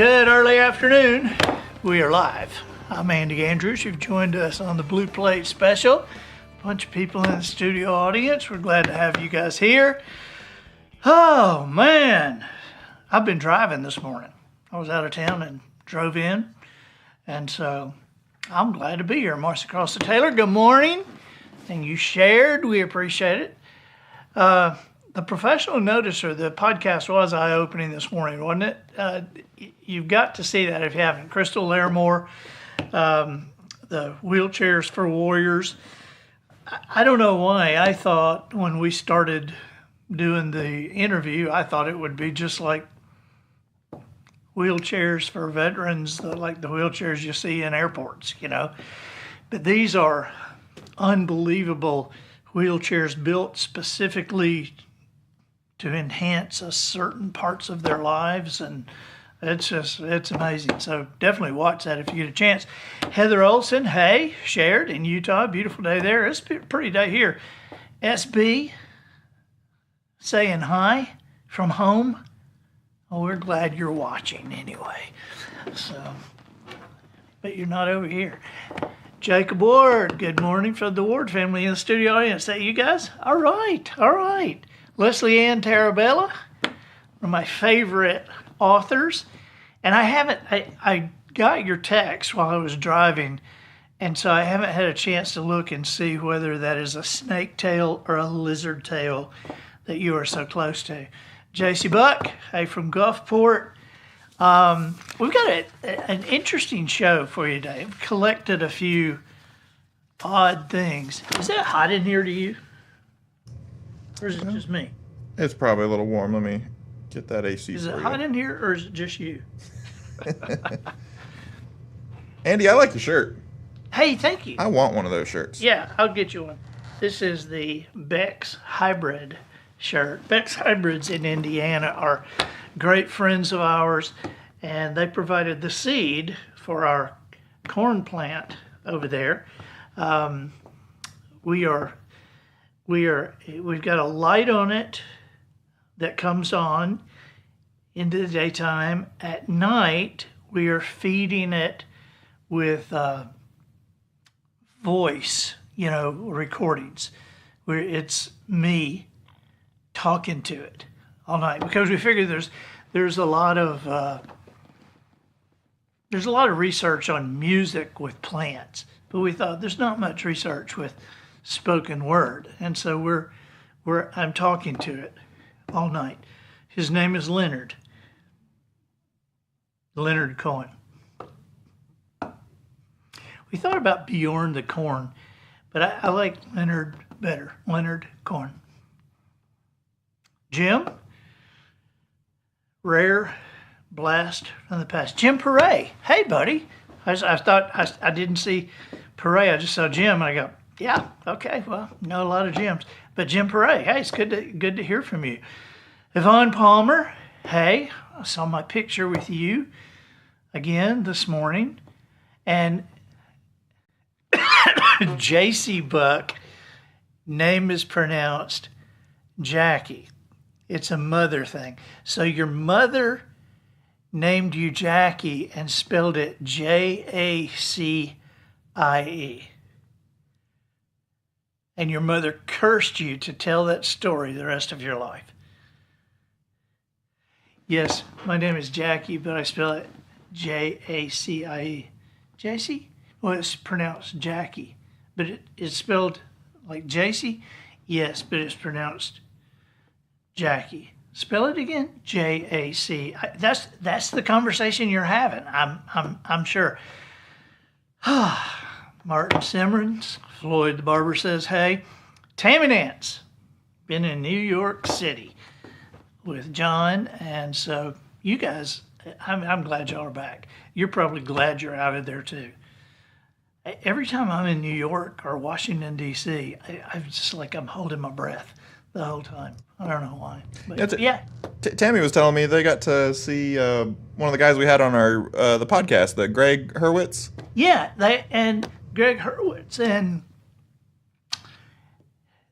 Good early afternoon. We are live. I'm Andy Andrews. You've joined us on the Blue Plate Special. A bunch of people in the studio audience. We're glad to have you guys here. Oh, man. I've been driving this morning. I was out of town and drove in. And so I'm glad to be here. Marcy Cross Taylor, good morning. And you shared. We appreciate it. The Professional Noticer, the podcast was eye-opening this morning, wasn't it? You've got to see that if you haven't. Crystal Larimore, the Wheelchairs for Warriors. I don't know why. I thought when we started doing the interview, I thought it would be just like wheelchairs for veterans, like the wheelchairs you see in airports, you know. But these are unbelievable wheelchairs built specifically to enhance a certain parts of their lives, and it's amazing. So definitely watch that if you get a chance. Heather Olson, hey, shared in Utah, beautiful day there. It's a pretty day here. SB saying hi from home. Oh, we're glad you're watching anyway. So, but you're not over here. Jacob Ward, good morning from the Ward family in the studio audience. Is that you guys? All right. Leslie Ann Tarabella, one of my favorite authors. And I got your text while I was driving, and so I haven't had a chance to look and see whether that is a snake tail or a lizard tail that you are so close to. JC Buck, hey, from Gulfport. We've got an interesting show for you today. I've collected a few odd things. Is it hot in here to you? Or is it just me? It's probably a little warm. Let me get that AC Is it for you. hot in here, or is it just you? Andy, I like your shirt. Hey, thank you. I want one of those shirts. Yeah, I'll get you one. This is the Beck's Hybrid shirt. Beck's Hybrids in Indiana are great friends of ours, and they provided the seed for our corn plant over there. We've got a light on it that comes on into the daytime. At night, we are feeding it with voice, recordings, where it's me talking to it all night, because we figure there's a lot of research on music with plants, but we thought there's not much research with spoken word, and so I'm talking to it all night. His name is Leonard Cohen. We thought about Bjorn the Corn, but I like Leonard better. Leonard Cohen. Jim, rare blast from the past. Jim Perret, hey buddy. I thought I didn't see Perret. I just saw Jim, and I go, yeah, okay, well, know a lot of Jims. But Jim Perret, hey, it's good to hear from you. Yvonne Palmer, hey, I saw my picture with you again this morning. And JC Buck, name is pronounced Jackie. It's a mother thing. So your mother named you Jackie and spelled it Jacie. And your mother cursed you to tell that story the rest of your life. Yes, my name is Jackie, but I spell it Jacie. Jacie? Well, it's pronounced Jackie, but it's spelled like JC? Yes, but it's pronounced Jackie. Spell it again, Jac. That's the conversation you're having. I'm sure. Martin Simmons, Floyd the barber says, hey. Tammy Nance, been in New York City with John, and so you guys, I'm glad y'all are back. You're probably glad you're out of there too. Every time I'm in New York or Washington, D.C., I'm just like I'm holding my breath the whole time. I don't know why. But yeah. Tammy was telling me they got to see one of the guys we had on our the podcast, the Greg Hurwitz. Yeah, and Greg Hurwitz, and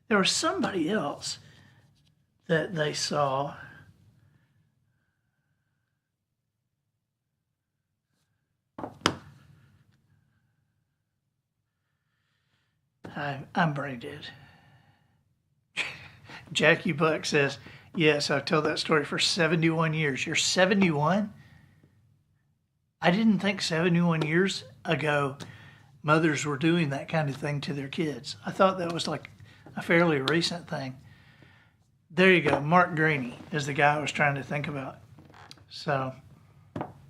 there was somebody else that they saw. I'm brain dead. Jackie Buck says, yes, I've told that story for 71 years. You're 71? I didn't think 71 years ago mothers were doing that kind of thing to their kids. I thought that was like a fairly recent thing. There you go. Mark Greaney is the guy I was trying to think about. So,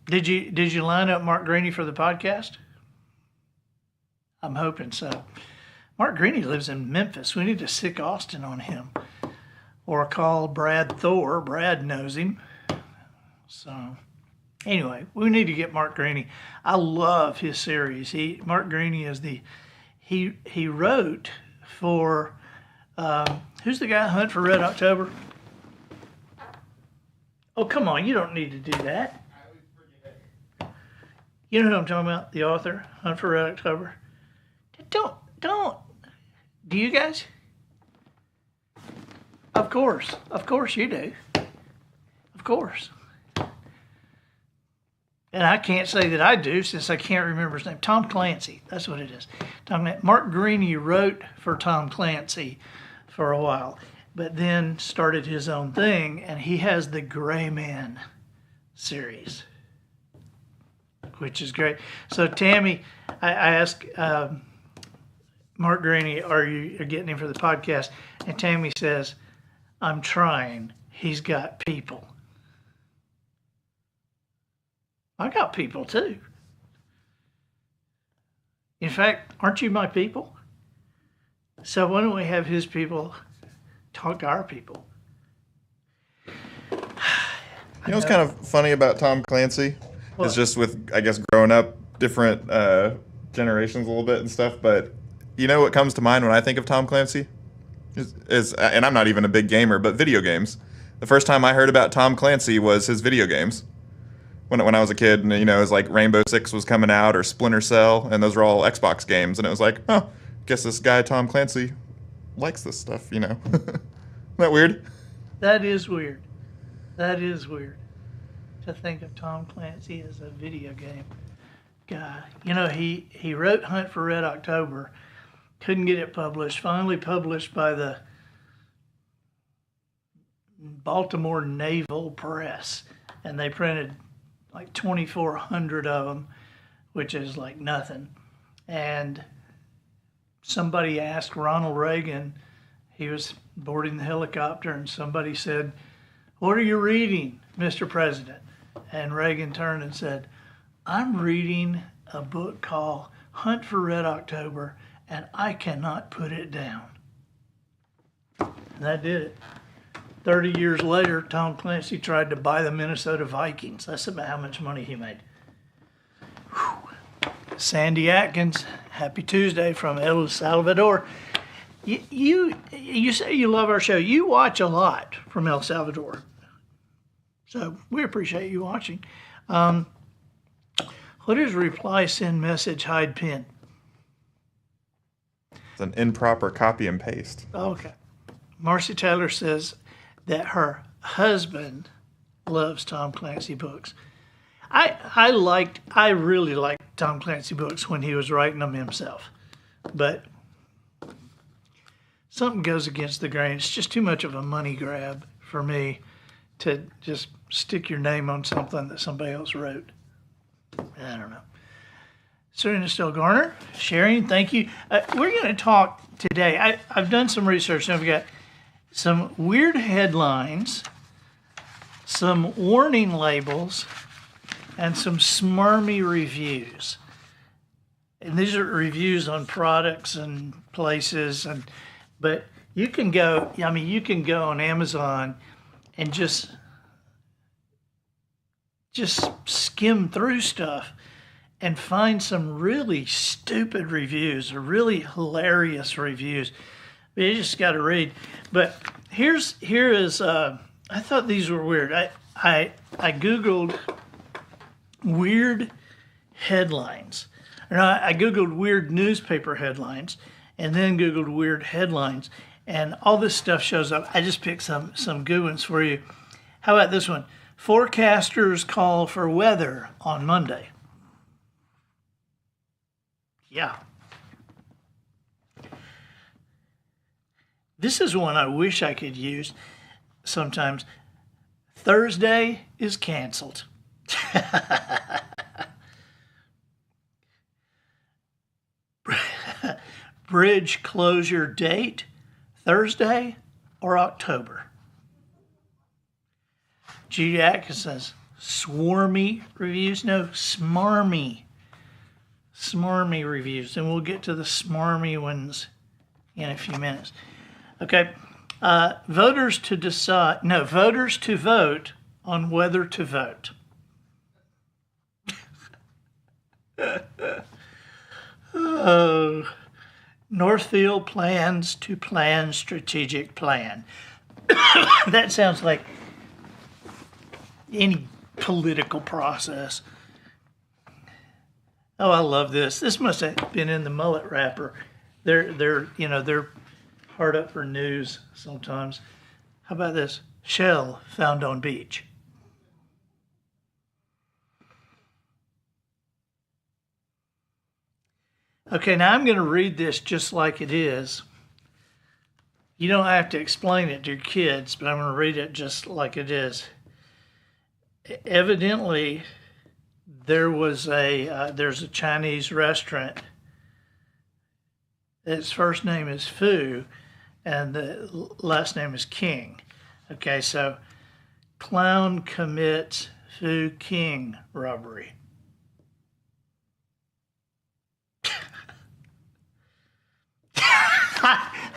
did you line up Mark Greaney for the podcast? I'm hoping so. Mark Greaney lives in Memphis. We need to sick Austin on him. Or call Brad Thor. Brad knows him. So, anyway, we need to get Mark Greaney. I love his series. Mark Greaney is he wrote for, who's the guy Hunt for Red October? Oh, come on, you don't need to do that. You know who I'm talking about? The author, Hunt for Red October. Don't. Do you guys? Of course you do. Of course. And I can't say that I do since I can't remember his name. Tom Clancy, that's what it is. Mark Greaney wrote for Tom Clancy for a while, but then started his own thing, and he has the Gray Man series, which is great. So Tammy, I asked Mark Greaney, are you getting him for the podcast? And Tammy says, I'm trying. He's got people. I got people too. In fact, aren't you my people? So why don't we have his people talk to our people? You know what's kind of funny about Tom Clancy? What? It's just with, I guess, growing up, different generations a little bit and stuff, but you know what comes to mind when I think of Tom Clancy? Is and I'm not even a big gamer, but video games. The first time I heard about Tom Clancy was his video games. When I was a kid, and it was like Rainbow Six was coming out, or Splinter Cell, and those were all Xbox games, and it was like, oh, guess this guy Tom Clancy likes this stuff, Isn't that weird? That is weird. That is weird to think of Tom Clancy as a video game guy. He wrote Hunt for Red October, couldn't get it published, finally published by the Baltimore Naval Press, and they printed like 2,400 of them, which is like nothing. And somebody asked Ronald Reagan, he was boarding the helicopter, and somebody said, what are you reading, Mr. President? And Reagan turned and said, I'm reading a book called Hunt for Red October, and I cannot put it down. And that did it. 30 years later, Tom Clancy tried to buy the Minnesota Vikings. That's about how much money he made. Whew. Sandy Atkins, happy Tuesday from El Salvador. You say you love our show. You watch a lot from El Salvador. So we appreciate you watching. What is reply, send, message, hide, pin? It's an improper copy and paste. Okay. Marcy Taylor says that her husband loves Tom Clancy books. I really liked Tom Clancy books when he was writing them himself. But something goes against the grain. It's just too much of a money grab for me to just stick your name on something that somebody else wrote. I don't know. Serena Still Garner, sharing, thank you. We're going to talk today. I've done some research, and I've got some weird headlines, some warning labels, and some smarmy reviews. And these are reviews on products and places, but you can go on Amazon and just skim through stuff and find some really stupid reviews or really hilarious reviews. But you just got to read. But here is I thought these were weird. I Googled weird headlines. No, I Googled weird newspaper headlines and then Googled weird headlines, and all this stuff shows up. I just picked some good ones for you. How about this one? Forecasters call for weather on Monday. This is one I wish I could use sometimes. Thursday is canceled. Bridge closure date, Thursday or October. G. Atkins says, swarmy reviews? No, smarmy. Smarmy reviews. And we'll get to the smarmy ones in a few minutes. Okay. Voters to vote on whether to vote. Oh, Northfield plans to plan strategic plan. That sounds like any political process. Oh, I love this. This must have been in the mullet wrapper. They're hard up for news sometimes. How about this? Shell found on beach. Okay, now I'm going to read this just like it is. You don't have to explain it to your kids, but I'm going to read it just like it is. Evidently, there's a Chinese restaurant. Its first name is Fu, and the last name is King. Okay, so clown commits Fu King robbery.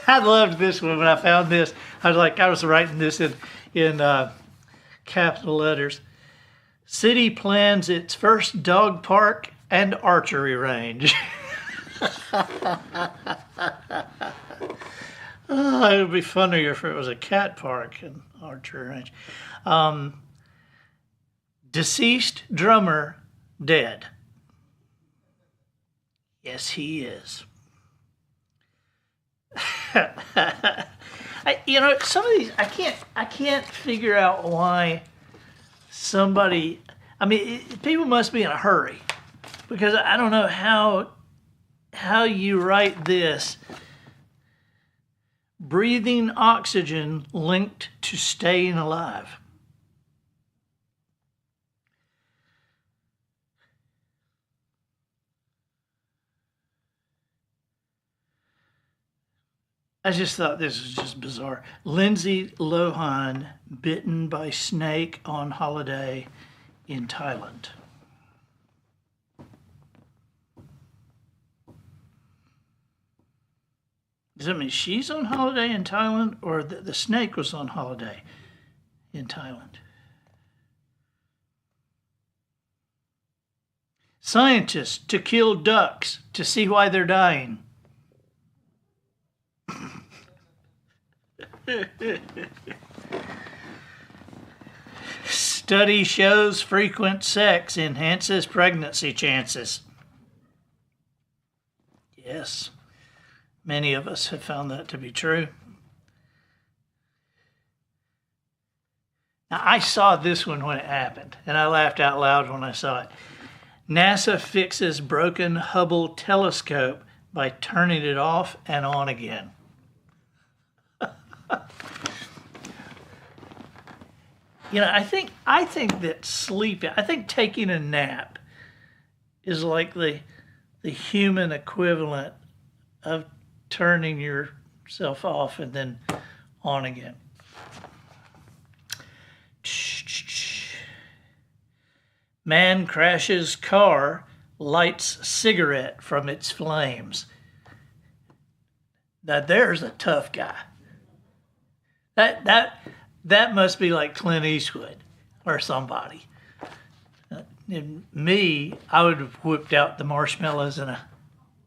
I loved this one when I found this. I was writing this in capital letters. City plans its first dog park and archery range. It would be funnier if it was a cat park and archery range. Deceased drummer dead. Yes, he is. Some of these I can't figure out why somebody. People must be in a hurry, because I don't know how you write this. Breathing oxygen linked to staying alive. I just thought this was just bizarre. Lindsay Lohan bitten by snake on holiday in Thailand. Does that mean she's on holiday in Thailand, or the snake was on holiday in Thailand? Scientists to kill ducks to see why they're dying. Study shows frequent sex enhances pregnancy chances. Yes, many of us have found that to be true. Now, I saw this one when it happened, and I laughed out loud when I saw it. NASA fixes broken Hubble telescope by turning it off and on again. I think that sleeping, taking a nap is like the human equivalent of turning yourself off and then on again. Man crashes car, lights cigarette from its flames. Now there's a tough guy. That must be like Clint Eastwood or somebody. And me, I would have whipped out the marshmallows in a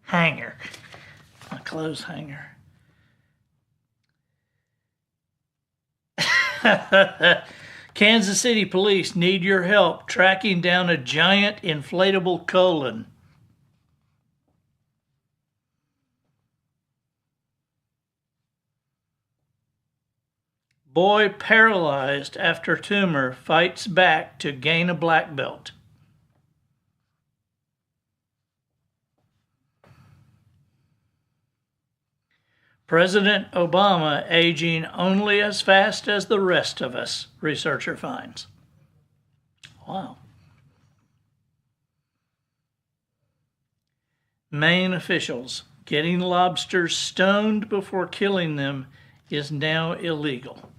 hanger, a clothes hanger. Kansas City police need your help tracking down a giant inflatable colon. Boy paralyzed after tumor fights back to gain a black belt. President Obama aging only as fast as the rest of us, researcher finds. Wow. Maine officials: getting lobsters stoned before killing them is now illegal.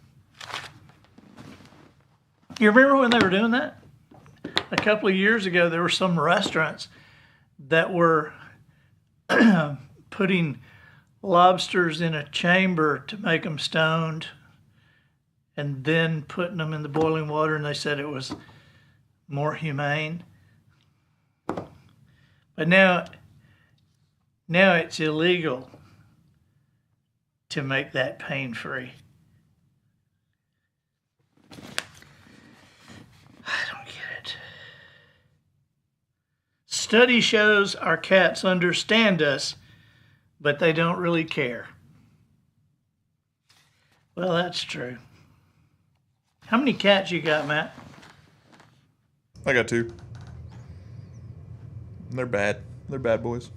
You remember when they were doing that? A couple of years ago, there were some restaurants that were putting lobsters in a chamber to make them stoned and then putting them in the boiling water, and they said it was more humane. But now it's illegal to make that pain-free. I don't get it. Study shows our cats understand us, but they don't really care. Well, that's true. How many cats you got, Matt? I got 2. They're bad. They're bad boys.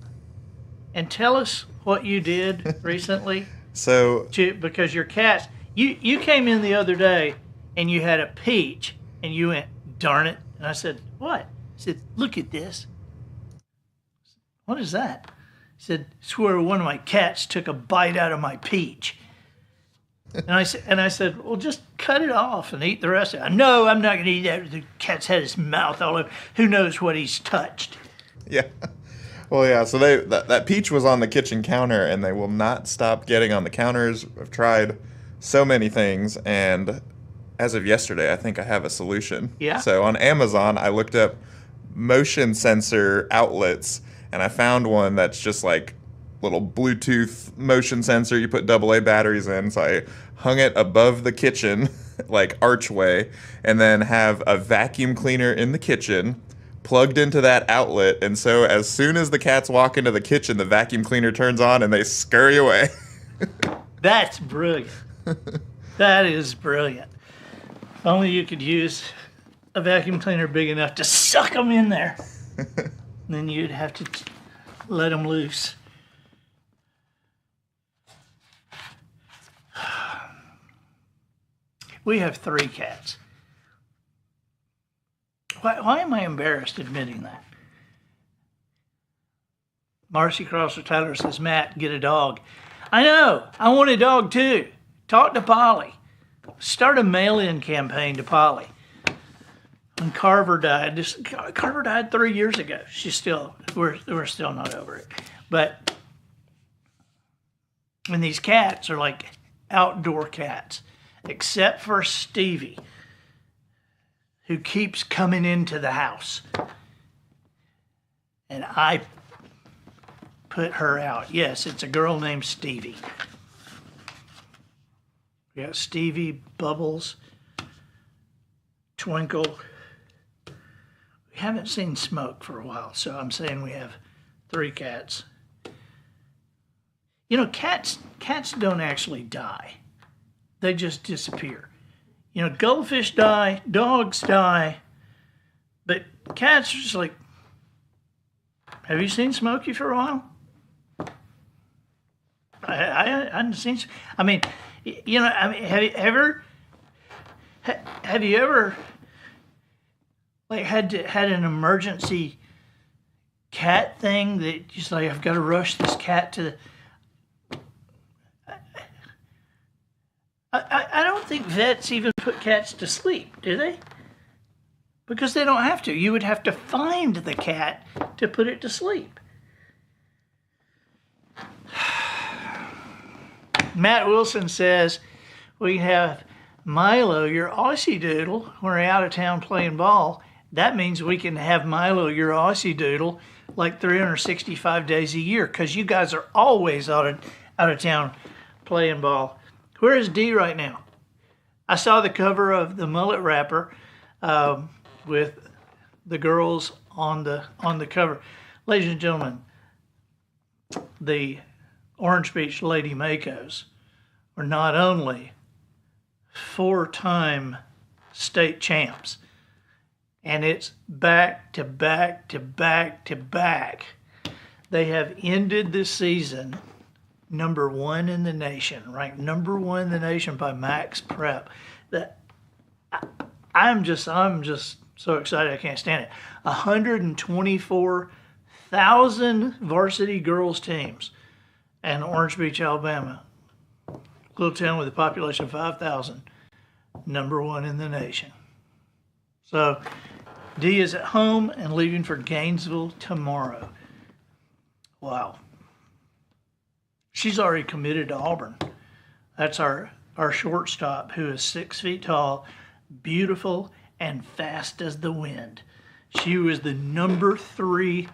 And tell us what you did recently. Because your cats, you came in the other day and you had a peach and you went, darn it. And I said, what? He said, look at this. What is that? He said, swear one of my cats took a bite out of my peach. And I said, well, just cut it off and eat the rest of it. No, I'm not going to eat that. The cat's had his mouth all over. Who knows what he's touched? Yeah. Well, yeah, so that peach was on the kitchen counter, and they will not stop getting on the counters. I've tried so many things, and as of yesterday, I think I have a solution. Yeah. So on Amazon, I looked up motion sensor outlets, and I found one that's just like little Bluetooth motion sensor. You put AA batteries in, so I hung it above the kitchen, like archway, and then have a vacuum cleaner in the kitchen plugged into that outlet, and so as soon as the cats walk into the kitchen, the vacuum cleaner turns on and they scurry away. That's brilliant. That is brilliant. If only you could use a vacuum cleaner big enough to suck them in there. Then you'd have to let them loose. We have 3 cats. Why am I embarrassed admitting that? Marcy Crosser Tyler says, Matt, get a dog. I know. I want a dog too. Talk to Polly. Start a mail-in campaign to Polly. When Carver died, Carver died 3 years ago. We're still not over it. But and these cats are like outdoor cats, except for Stevie, who keeps coming into the house. And I put her out. Yes, it's a girl named Stevie. We got Stevie, Bubbles, Twinkle. We haven't seen Smoke for a while, so I'm saying we have 3 cats. You know, cats don't actually die. They just disappear. You know, goldfish die, dogs die, but cats are just like, have you seen Smokey for a while? I haven't seen, I mean, you know, I mean, have you ever like had an emergency cat thing that just like, I've got to rush this cat to the, I don't think vets even put cats to sleep, do they? Because they don't have to. You would have to find the cat to put it to sleep. Matt Wilson says, we have Milo, your Aussie Doodle, when we're out of town playing ball. That means we can have Milo, your Aussie Doodle, like 365 days a year, because you guys are always out of town playing ball. Where is Dee right now? I saw the cover of the Mullet Wrapper with the girls on the cover. Ladies and gentlemen, the Orange Beach Lady Makos are not only 4-time state champs, and it's back to back to back to back. They have ended the season number one in the nation, ranked number one in the nation by Max Prep. That I'm just so excited I can't stand it. 124,000 varsity girls teams in Orange Beach, Alabama, little town with a population of 5,000, number one in the nation. So Dee is at home and leaving for Gainesville tomorrow. Wow. She's already committed to Auburn. That's our shortstop, who is 6 feet tall, beautiful, and fast as the wind. She was the number 3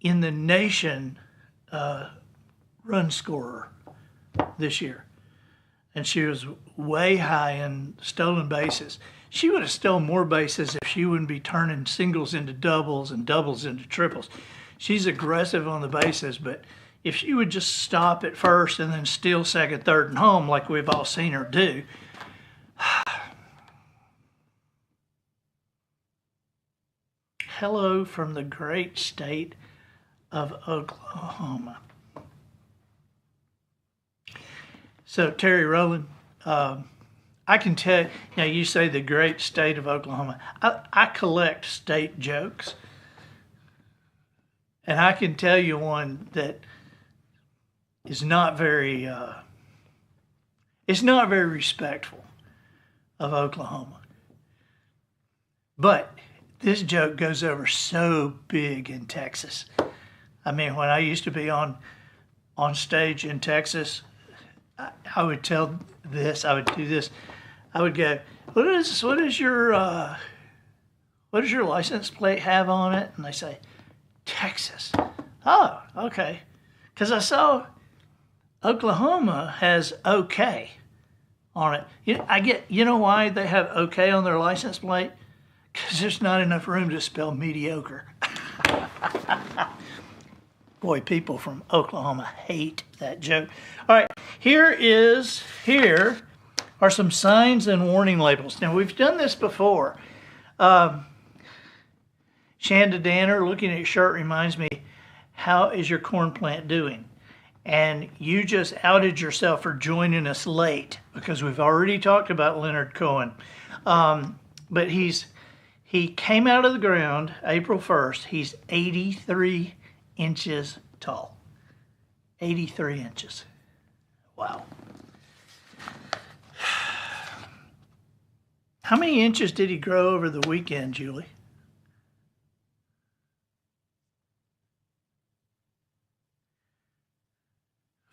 in the nation run scorer this year. And she was way high in stolen bases. She would have stolen more bases if she wouldn't be turning singles into doubles and doubles into triples. She's aggressive on the bases, but if she would just stop at first and then steal second, third, and home like we've all seen her do. Hello from the great state of Oklahoma. So, Terry Rowland, I can tell, now you say the great state of Oklahoma. I collect state jokes. And I can tell you one that is not very, it's not very respectful of Oklahoma. But this joke goes over so big in Texas. I mean, when I used to be on stage in Texas, I would tell this, I would do this. I would go, what does your license plate have on it? And they say, Texas. Oh, okay. Because I saw Oklahoma has OK on it. You know why they have OK on their license plate? Because there's not enough room to spell mediocre. Boy, people from Oklahoma hate that joke. All right, here are some signs and warning labels. Now, we've done this before. Shanda Danner, looking at your shirt, reminds me, how is your corn plant doing? And you just outed yourself for joining us late because we've already talked about Leonard Cohen. But he came out of the ground April 1st. He's 83 inches tall. 83 inches. Wow. How many inches did he grow over the weekend, Julie?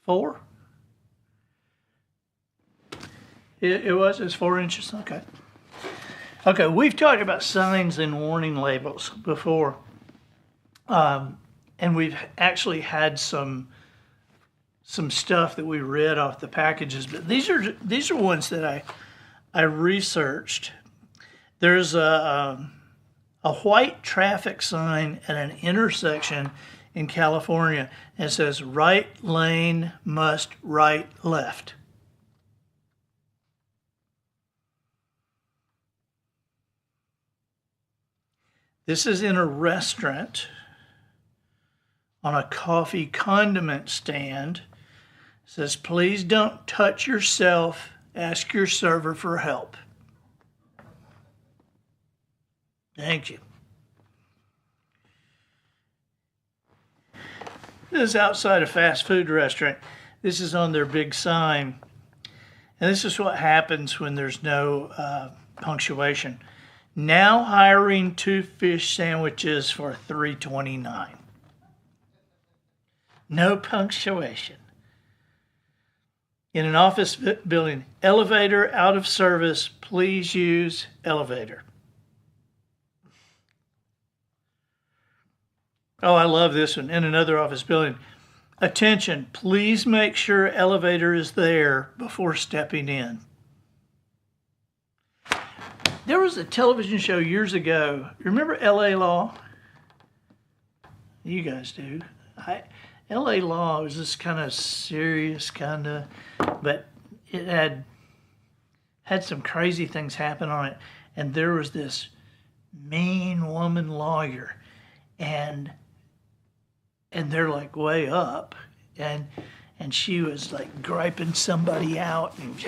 Four? It's 4 inches, okay. Okay, we've talked about signs and warning labels before. And we've actually had some stuff that we read off the packages, but these are ones that I researched. There's a white traffic sign at an intersection in California, and it says right lane must right left. This is in a restaurant on a coffee condiment stand. It says, please don't touch yourself. Ask your server for help. Thank you. This is outside a fast food restaurant. This is on their big sign. And this is what happens when there's no punctuation. Now hiring 2 fish sandwiches for $3.29. No punctuation. In an office building, elevator out of service, please use elevator. Oh, I love this one. In another office building, attention, please make sure elevator is there before stepping in. There was a television show years ago. Remember L.A. Law? You guys do. L.A. Law was this kind of serious but it had some crazy things happen on it. And there was this mean woman lawyer, and they're like way up, and and she was like griping somebody out, and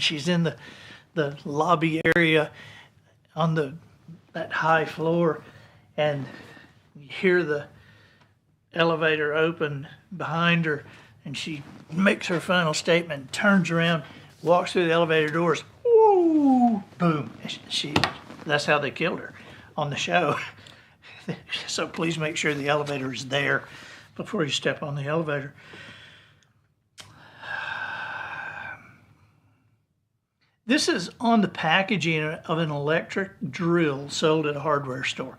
she's in the lobby area on that high floor, and you hear the elevator open behind her, and she makes her final statement, turns around, walks through the elevator doors, woo, boom. That's how they killed her on the show. So please make sure the elevator is there before you step on the elevator. This is on the packaging of an electric drill sold at a hardware store.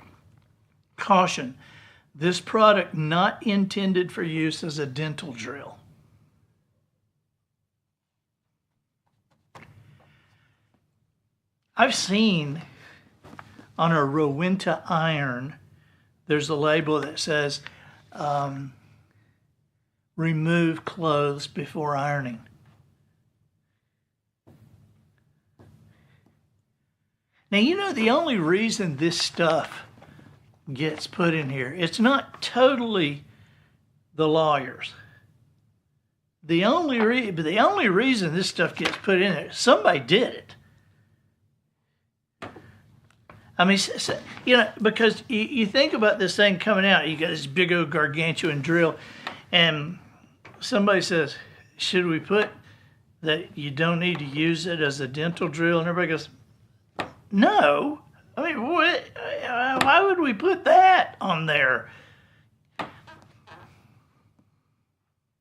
Caution, this product not intended for use as a dental drill. I've seen on a Rowenta iron, there's a label that says, remove clothes before ironing. Now, you know, the only reason this stuff gets put in here, it's not totally the lawyers. The only reason this stuff gets put in there, somebody did it. I mean, you know, because you think about this thing coming out, you got this big old gargantuan drill, and somebody says, should we put that you don't need to use it as a dental drill? And everybody goes, no. I mean, why would we put that on there? And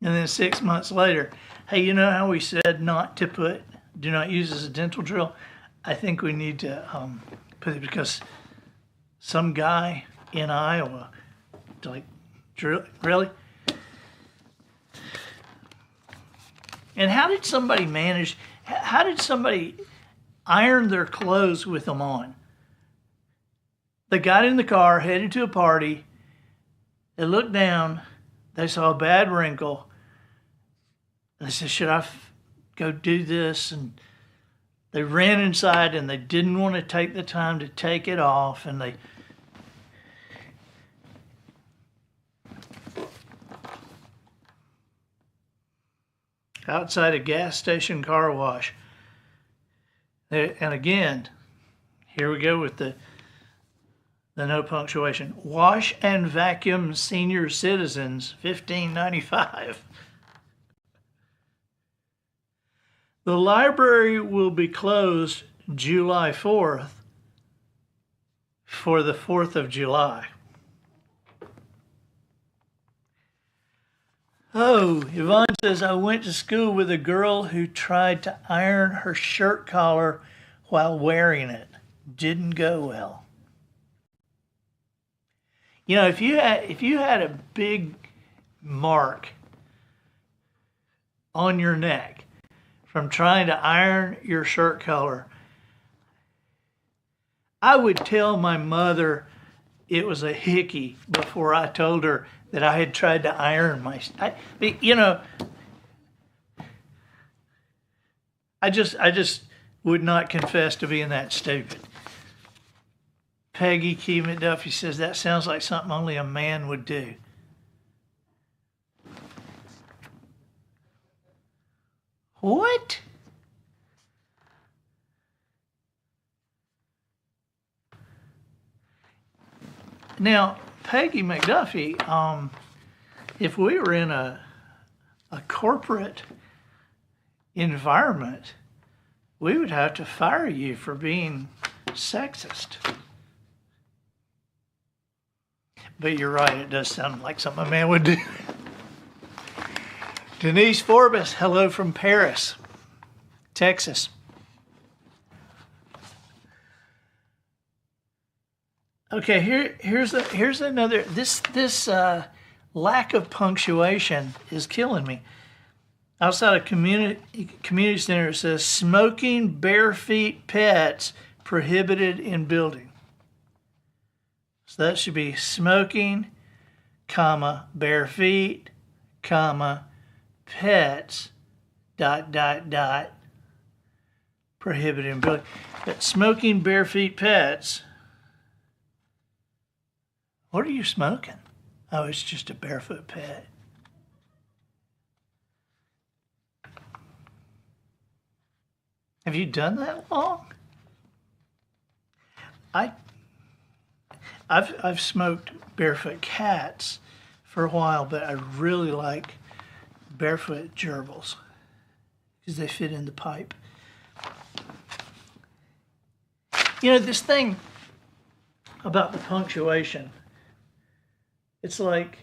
then 6 months later, hey, you know how we said do not use as a dental drill? I think we need to put it, because some guy in Iowa, like, drill, really? And how did somebody iron their clothes with them on? They got in the car, headed to a party. They looked down. They saw a bad wrinkle. And they said, should I go do this? And they ran inside, and they didn't want to take the time to take it off. And they outside a gas station car wash. And again, here we go with the no punctuation. Wash and vacuum senior citizens, $15.95. The library will be closed July 4th for the 4th of July. Oh, Yvonne says, I went to school with a girl who tried to iron her shirt collar while wearing it. Didn't go well. You know, if you had a big mark on your neck from trying to iron your shirt collar, I would tell my mother it was a hickey before I told her that I had tried to iron you know, I just would not confess to being that stupid. Peggy Key McDuffie says, that sounds like something only a man would do. What? Now, Peggy McDuffie, if we were in a corporate environment, we would have to fire you for being sexist. But you're right, it does sound like something a man would do. Denise Forbes, hello from Paris, Texas. Okay, here's another. This lack of punctuation is killing me. Outside a community center, it says smoking bare feet pets prohibited in building. So that should be smoking, comma, bare feet, comma, pets, ... prohibited in building. But smoking bare feet pets, what are you smoking? Oh, it's just a barefoot pet. Have you done that long? I've smoked barefoot cats for a while, but I really like barefoot gerbils because they fit in the pipe. You know, this thing about the punctuation, it's like,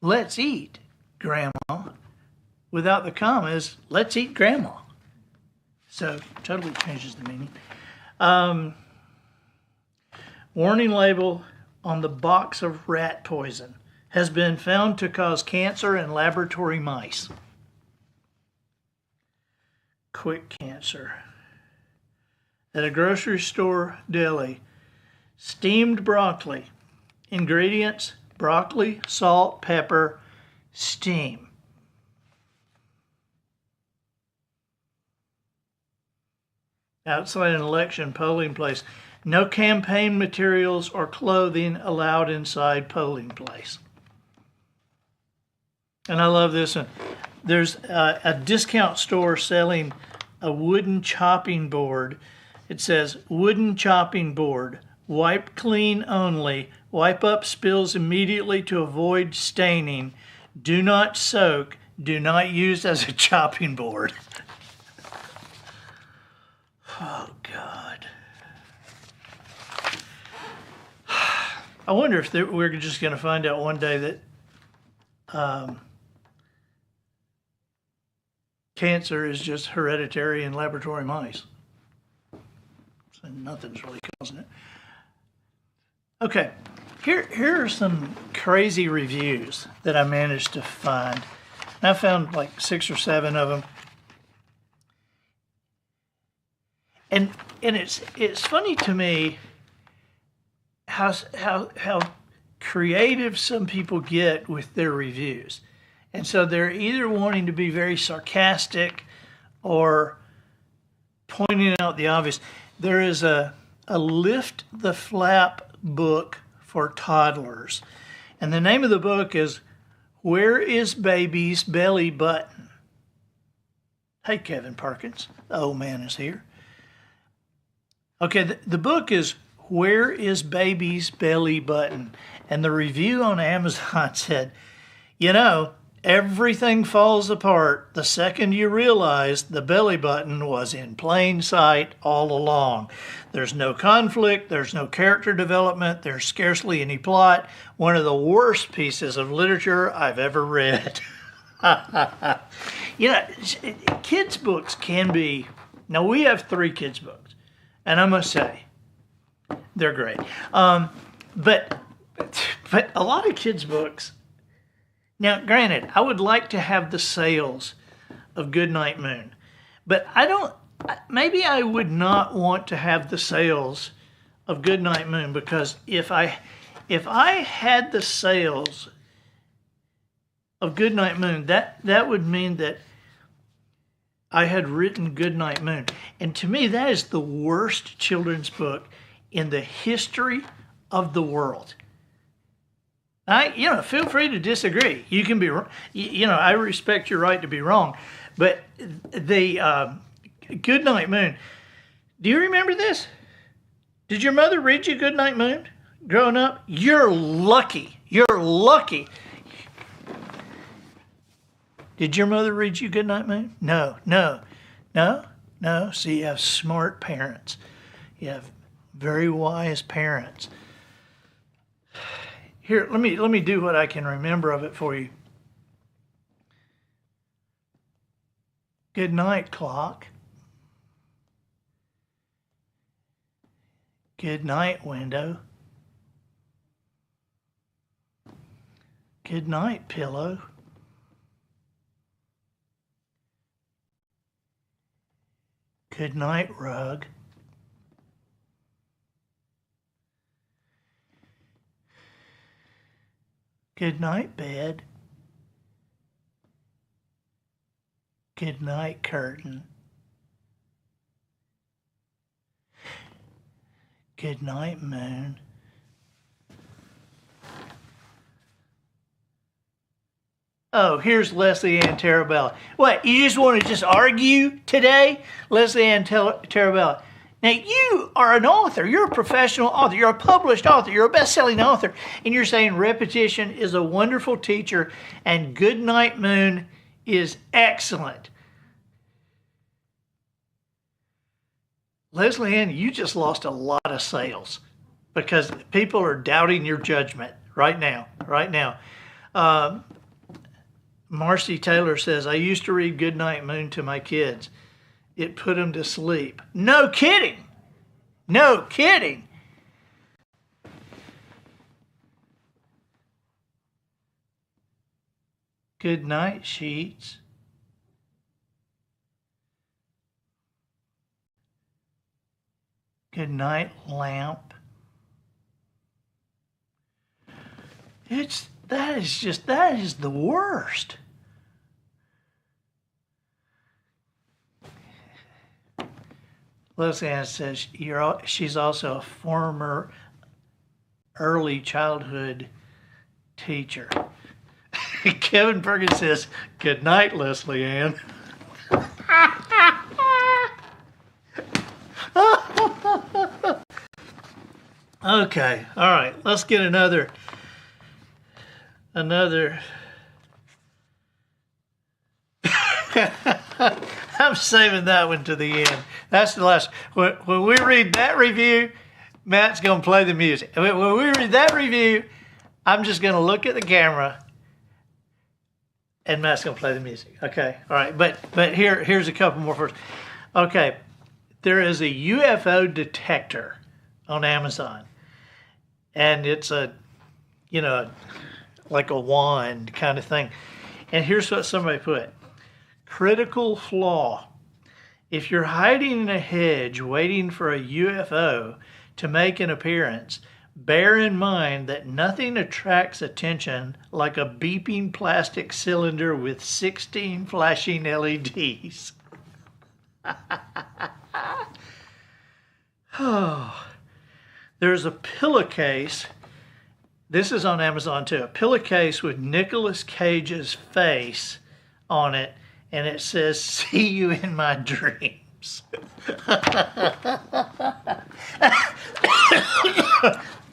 let's eat, Grandma. Without the commas, let's eat, Grandma. So, totally changes the meaning. Warning label on the box of rat poison has been found to cause cancer in laboratory mice. Quick cancer. At a grocery store deli, steamed broccoli. Ingredients: broccoli, salt, pepper, steam. Outside an election polling place. No campaign materials or clothing allowed inside polling place. And I love this one. There's a discount store selling a wooden chopping board. It says, wooden chopping board, wipe clean only, wipe up spills immediately to avoid staining, do not soak, do not use as a chopping board. Oh, God. I wonder if we're just going to find out one day that cancer is just hereditary in laboratory mice. So nothing's really causing it. Okay, here are some crazy reviews that I managed to find. And I found like 6 or 7 of them. And it's funny to me how creative some people get with their reviews. And so they're either wanting to be very sarcastic or pointing out the obvious. There is a Lift the Flap book for toddlers. And the name of the book is Where is Baby's Belly Button? Hey, Kevin Perkins, the old man is here. Okay, the book is Where is Baby's Belly Button? And the review on Amazon said, you know, everything falls apart the second you realize the belly button was in plain sight all along. There's no conflict, there's no character development, there's scarcely any plot. One of the worst pieces of literature I've ever read. You know, kids' books can be... Now, we have 3 kids' books, and I must say, they're great. But a lot of kids' books... Now, granted, I would like to have the sales of Goodnight Moon, but maybe I would not want to have the sales of Goodnight Moon, because if I had the sales of Goodnight Moon, that would mean that I had written Goodnight Moon. And to me, that is the worst children's book in the history of the world. Feel free to disagree. You can be, I respect your right to be wrong. But the Goodnight Moon, do you remember this? Did your mother read you Goodnight Moon growing up? You're lucky. You're lucky. Did your mother read you Goodnight Moon? No. See, you have smart parents. You have very wise parents. Here, let me do what I can remember of it for you. Good night, clock. Good night, window. Good night, pillow. Good night, rug. Good night, bed. Good night, curtain. Good night, moon. Oh, here's Leslie Ann Tarabella. What, you just want to just argue today? Leslie Ann Tarabella. Now, you are an author. You're a professional author. You're a published author. You're a best-selling author. And you're saying repetition is a wonderful teacher and Goodnight Moon is excellent. Leslie Ann, you just lost a lot of sales because people are doubting your judgment right now. Marcy Taylor says, I used to read Goodnight Moon to my kids. It put them to sleep. No kidding. No kidding. Good night, sheets. Good night, lamp. That is the worst. Leslie Ann says she's also a former early childhood teacher. Kevin Perkins says, good night, Leslie Ann. Okay, all right, let's get another. I'm saving that one to the end. That's the last. When we read that review, Matt's going to play the music. When we read that review, I'm just going to look at the camera and Matt's going to play the music. Okay, all right. But here's a couple more first. Okay, there is a UFO detector on Amazon. And it's like a wand kind of thing. And here's what somebody put. Critical flaw. If you're hiding in a hedge waiting for a UFO to make an appearance, bear in mind that nothing attracts attention like a beeping plastic cylinder with 16 flashing LEDs. Oh, there's a pillowcase. This is on Amazon too. A pillowcase with Nicolas Cage's face on it, and it says, "See you in my dreams."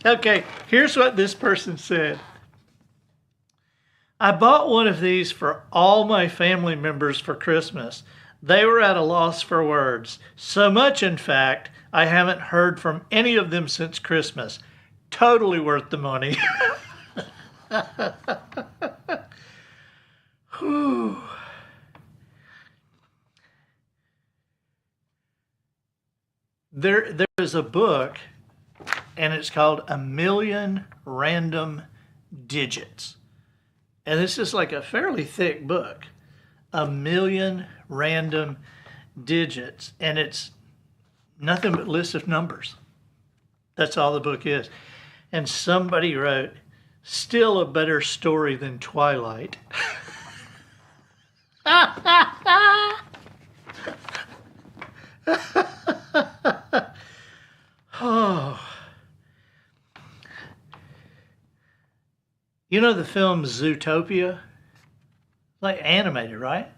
Okay, here's what this person said. I bought one of these for all my family members for Christmas. They were at a loss for words. So much, in fact, I haven't heard from any of them since Christmas. Totally worth the money. Whew. There is a book, and it's called A Million Random Digits. And this is like a fairly thick book. A Million Random Digits. And it's nothing but lists of numbers. That's all the book is. And somebody wrote, still a better story than Twilight. Oh. You know the film Zootopia? Like animated, right?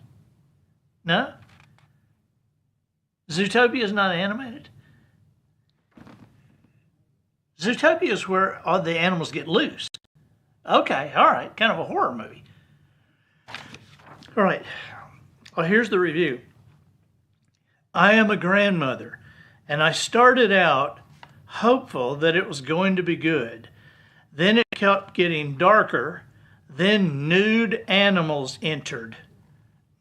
No? Zootopia is not animated? Zootopia is where all the animals get loose. Okay, all right, kind of a horror movie. All right, well, here's the review. I am a grandmother, and I started out hopeful that it was going to be good. Then it kept getting darker. Then nude animals entered.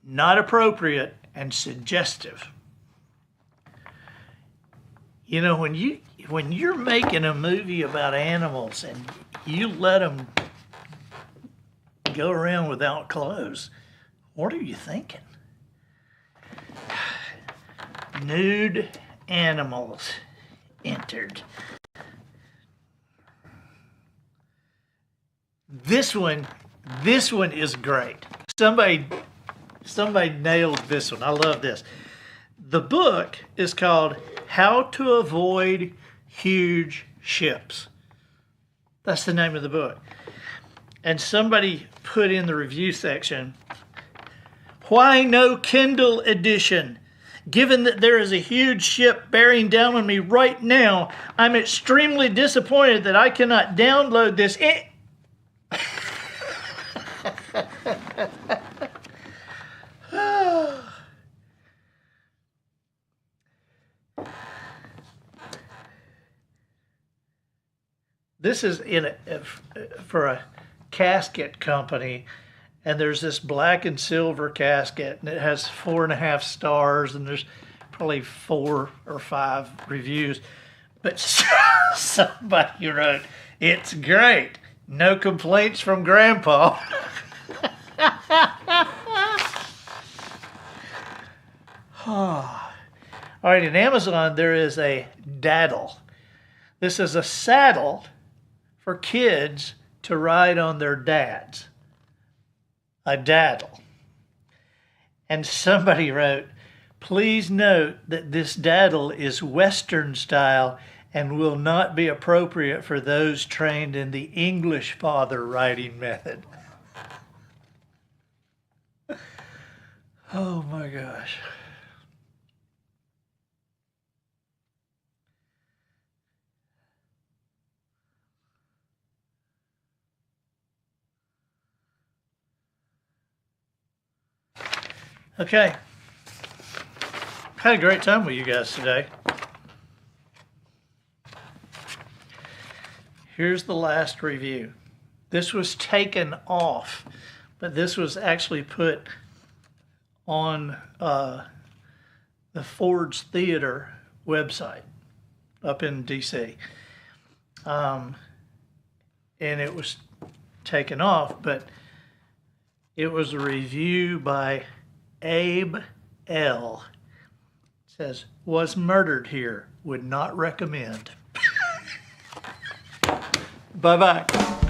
Not appropriate and suggestive. You know, when you're making a movie about animals and you let them go around without clothes, what are you thinking? Nude animals entered. This one is great. Somebody nailed this one. I love this. The book is called How to Avoid Huge Ships. That's the name of the book. And somebody put in the review section, why no Kindle edition? Given that there is a huge ship bearing down on me right now, I'm extremely disappointed that I cannot download this. This is for a casket company, and there's this black and silver casket, and it has 4.5 stars, and there's probably 4 or 5 reviews. But somebody wrote, "It's great. No complaints from Grandpa." All right, in Amazon there is a daddle. This is a saddle for kids to ride on their dads. A daddle. And somebody wrote, please note that this daddle is Western style and will not be appropriate for those trained in the English father riding method. Oh my gosh. Okay. Had a great time with you guys today. Here's the last review. This was taken off, but this was actually put on the Ford's Theater website up in DC. And it was taken off, but it was a review by Abe L. It says, was murdered here, would not recommend. Bye-bye.